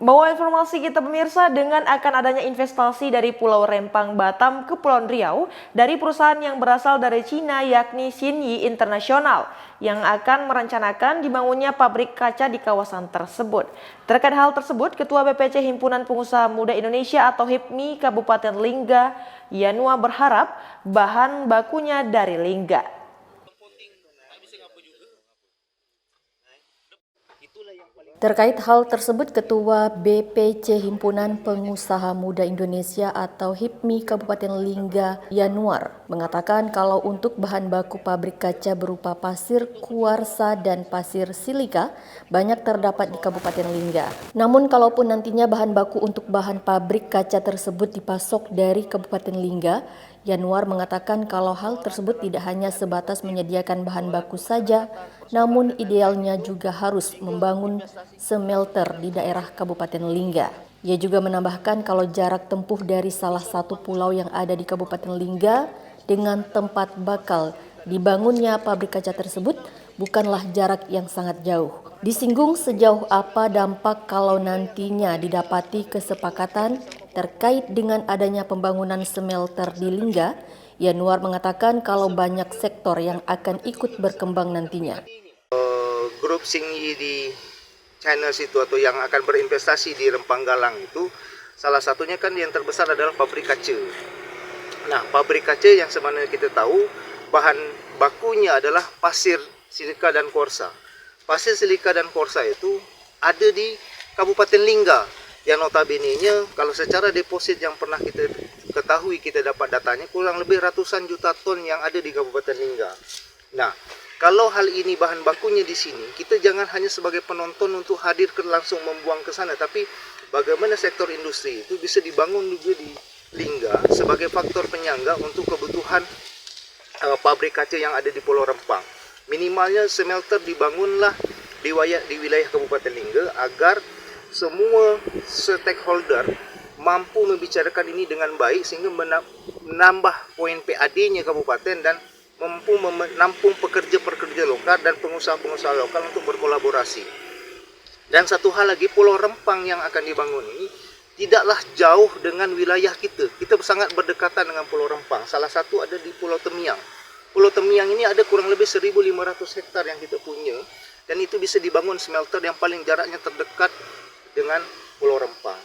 Bawa informasi kita pemirsa, dengan akan adanya investasi dari Pulau Rempang Batam ke Pulau Riau dari perusahaan yang berasal dari Cina yakni Xinyi International yang akan merencanakan dibangunnya pabrik kaca di kawasan tersebut. Terkait hal tersebut, Ketua BPC Himpunan Pengusaha Muda Indonesia atau HIPMI Kabupaten Lingga, Yanua berharap bahan bakunya dari Lingga. Terkait hal tersebut, Ketua BPC Himpunan Pengusaha Muda Indonesia atau HIPMI Kabupaten Lingga, Yanuar, mengatakan kalau untuk bahan baku pabrik kaca berupa pasir kuarsa dan pasir silika banyak terdapat di Kabupaten Lingga. Namun kalaupun nantinya bahan baku untuk bahan pabrik kaca tersebut dipasok dari Kabupaten Lingga, Yanuar mengatakan kalau hal tersebut tidak hanya sebatas menyediakan bahan baku saja, namun idealnya juga harus membangun smelter di daerah Kabupaten Lingga. Ia juga menambahkan kalau jarak tempuh dari salah satu pulau yang ada di Kabupaten Lingga dengan tempat bakal dibangunnya pabrik kaca tersebut bukanlah jarak yang sangat jauh. Disinggung sejauh apa dampak kalau nantinya didapati kesepakatan terkait dengan adanya pembangunan smelter di Lingga, Yanuar mengatakan kalau banyak sektor yang akan ikut berkembang nantinya. Grup Xinyi di China situ atau yang akan berinvestasi di Rempang Galang itu salah satunya kan yang terbesar adalah pabrik kaca. Nah, pabrik kaca yang sebenarnya kita tahu bahan bakunya adalah pasir silika dan kuarsa. Pasir silika dan kuarsa itu ada di Kabupaten Lingga. Yang notabene-nya kalau secara deposit yang pernah kita ketahui, kita dapat datanya kurang lebih ratusan juta ton yang ada di Kabupaten Lingga. Nah, kalau hal ini bahan bakunya di sini, kita jangan hanya sebagai penonton untuk hadir ke langsung membuang ke sana, tapi bagaimana sektor industri itu bisa dibangun juga di Lingga sebagai faktor penyangga untuk kebutuhan pabrik kaca yang ada di Pulau Rempang. Minimalnya smelter dibangunlah di wilayah Kabupaten Lingga agar semua stakeholder mampu membicarakan ini dengan baik sehingga menambah poin PAD-nya kabupaten dan mampu menampung pekerja-pekerja lokal dan pengusaha-pengusaha lokal untuk berkolaborasi. Dan satu hal lagi, Pulau Rempang yang akan dibangun ini tidaklah jauh dengan wilayah kita. Kita sangat berdekatan dengan Pulau Rempang. Salah satu ada di Pulau Temiang. Pulau Temiang ini ada kurang lebih 1.500 hektar yang kita punya dan itu bisa dibangun smelter yang paling jaraknya terdekat dengan Pulau Rempang.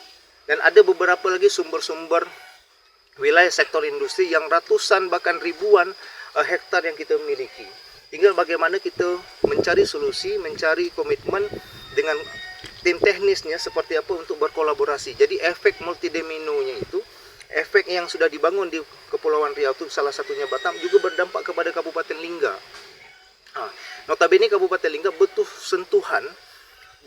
Dan ada beberapa lagi sumber-sumber wilayah sektor industri yang ratusan bahkan ribuan hektar yang kita miliki. Tinggal bagaimana kita mencari solusi, mencari komitmen dengan tim teknisnya seperti apa untuk berkolaborasi. Jadi efek multidominonya itu, efek yang sudah dibangun di Kepulauan Riau itu salah satunya Batam juga berdampak kepada Kabupaten Lingga. Notabene Kabupaten Lingga butuh sentuhan,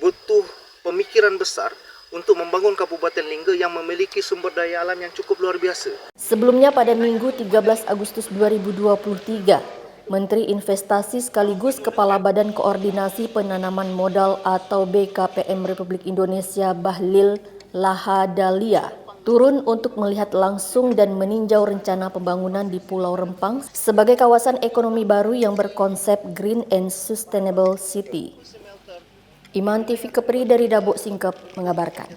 butuh pemikiran besar untuk membangun Kabupaten Lingga yang memiliki sumber daya alam yang cukup luar biasa. Sebelumnya pada Minggu 13 Agustus 2023, Menteri Investasi sekaligus Kepala Badan Koordinasi Penanaman Modal atau BKPM Republik Indonesia Bahlil Lahadalia turun untuk melihat langsung dan meninjau rencana pembangunan di Pulau Rempang sebagai kawasan ekonomi baru yang berkonsep Green and Sustainable City. Iman TV Kepri dari Dabok Singkep mengabarkan.